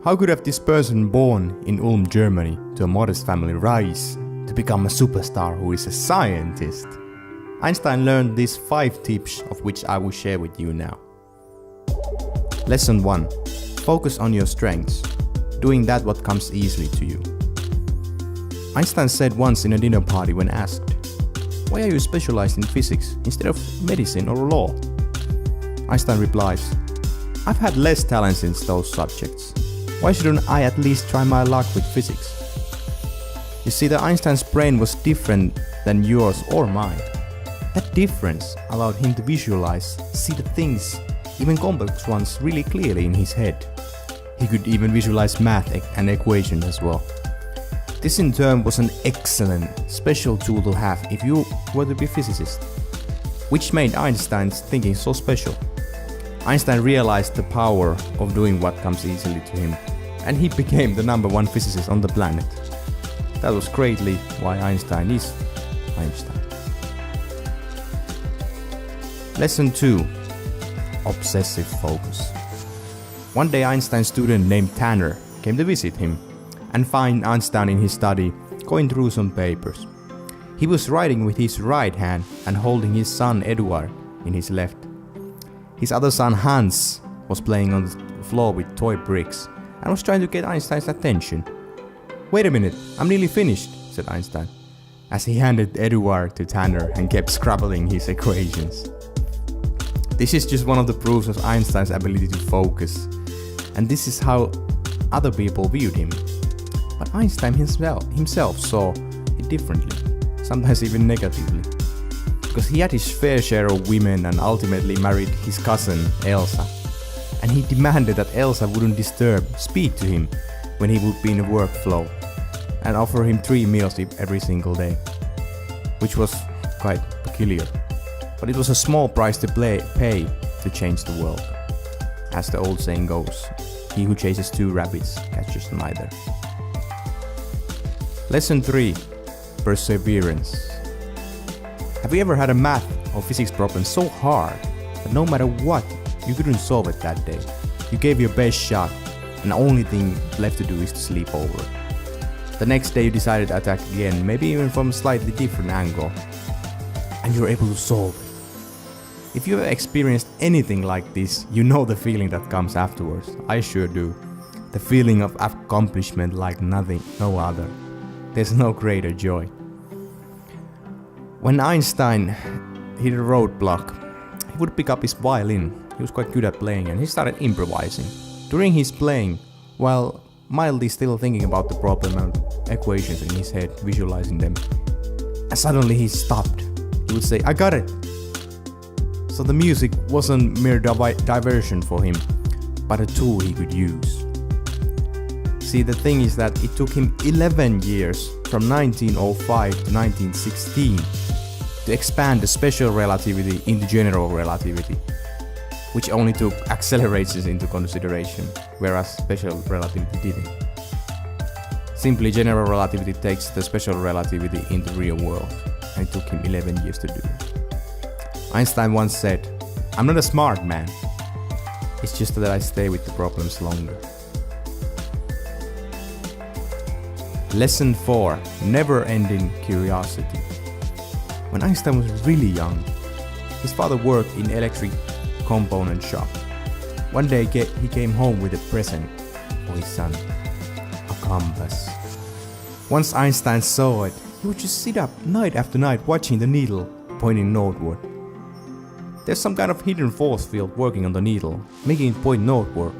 How could have this person born in Ulm, Germany, to a modest family rise to become a superstar who is a scientist? Einstein learned these 5 tips of which I will share with you now. Lesson 1. Focus on your strengths, doing that what comes easily to you. Einstein said once in a dinner party when asked, "Why are you specialized in physics instead of medicine or law?" Einstein replies, "I've had less talents in those subjects. Why shouldn't I at least try my luck with physics?" You see, that Einstein's brain was different than yours or mine. That difference allowed him to visualize, see the things, even complex ones, really clearly in his head. He could even visualize math and equations as well. This in turn was an excellent, special tool to have if you were to be a physicist, which made Einstein's thinking so special. Einstein realized the power of doing what comes easily to him, and he became the #1 physicist on the planet. That was greatly why Einstein is Einstein. Lesson 2. Obsessive focus. One day Einstein's student named Tanner came to visit him and find Einstein in his study going through some papers. He was writing with his right hand and holding his son Edward in his left. His other son Hans was playing on the floor with toy bricks and was trying to get Einstein's attention. "Wait a minute, I'm nearly finished," said Einstein, as he handed Edward to Tanner and kept scrabbling his equations. This is just one of the proofs of Einstein's ability to focus, and this is how other people viewed him. But Einstein himself saw it differently, sometimes even negatively, because he had his fair share of women and ultimately married his cousin Elsa, and he demanded that Elsa wouldn't speak to him when he would be in a workflow, and offer him 3 meals every single day, which was quite peculiar. But it was a small price to pay to change the world. As the old saying goes, he who chases 2 rabbits catches neither. Lesson 3. Perseverance. Have you ever had a math or physics problem so hard that no matter what, you couldn't solve it that day? You gave your best shot, and the only thing left to do is to sleep over. The next day you decided to attack again, maybe even from a slightly different angle, and you're able to solve it. If you've experienced anything like this, you know the feeling that comes afterwards. I sure do. The feeling of accomplishment like no other. There's no greater joy. When Einstein hit a roadblock, he would pick up his violin. He was quite good at playing, and he started improvising. During his playing, while mildly still thinking about the problem and equations in his head, visualizing them, and suddenly he stopped. He would say, "I got it." So the music wasn't mere diversion for him, but a tool he could use. See, the thing is that it took him 11 years, from 1905 to 1916, to expand the special relativity into general relativity, which only took accelerations into consideration, whereas special relativity didn't. Simply, general relativity takes the special relativity into real world, and it took him 11 years to do it. Einstein once said, "I'm not a smart man. It's just that I stay with the problems longer." Lesson 4. Never-ending curiosity. When Einstein was really young, his father worked in electric component shop. One day he came home with a present for his son, a compass. Once Einstein saw it, he would just sit up night after night watching the needle pointing northward. There's some kind of hidden force field working on the needle, making it point northward,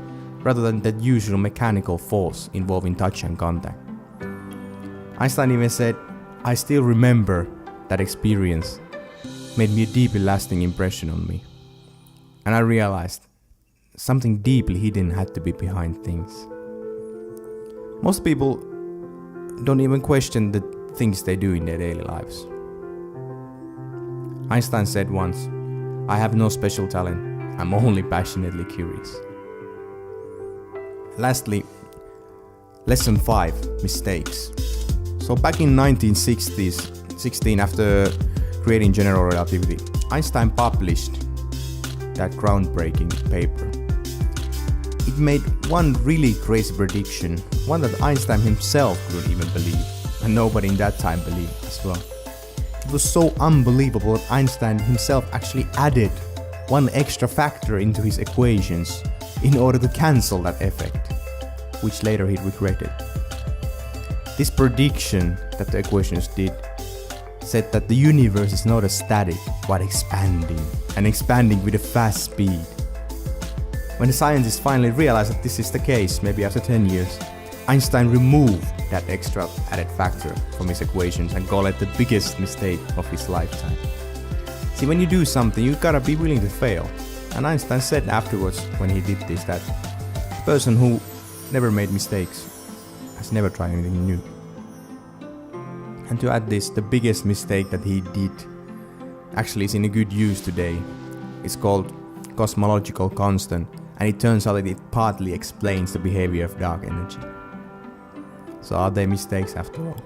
rather than that usual mechanical force involving touch and contact. Einstein even said, "I still remember that experience, made me a deeply lasting impression on me." And I realized something deeply hidden had to be behind things. Most people don't even question the things they do in their daily lives. Einstein said once, "I have no special talent, I'm only passionately curious." Lastly, lesson 5, mistakes. So back in 1916, after creating general relativity, Einstein published that groundbreaking paper. it made one really crazy prediction, one that Einstein himself couldn't even believe, and nobody in that time believed as well. It was so unbelievable that Einstein himself actually added one extra factor into his equations in order to cancel that effect, which later he regretted. This prediction that the equations did said that the universe is not a static, but expanding, and expanding with a fast speed. When the scientists finally realized that this is the case, maybe after 10 years, Einstein removed that extra added factor from his equations and called it the biggest mistake of his lifetime. See, when you do something, you gotta be willing to fail. And Einstein said afterwards, when he did this, that the person who never made mistakes has never tried anything new. And to add this, the biggest mistake that he did actually is in a good use today. It's called cosmological constant, and it turns out that it partly explains the behavior of dark energy. So are they mistakes after all?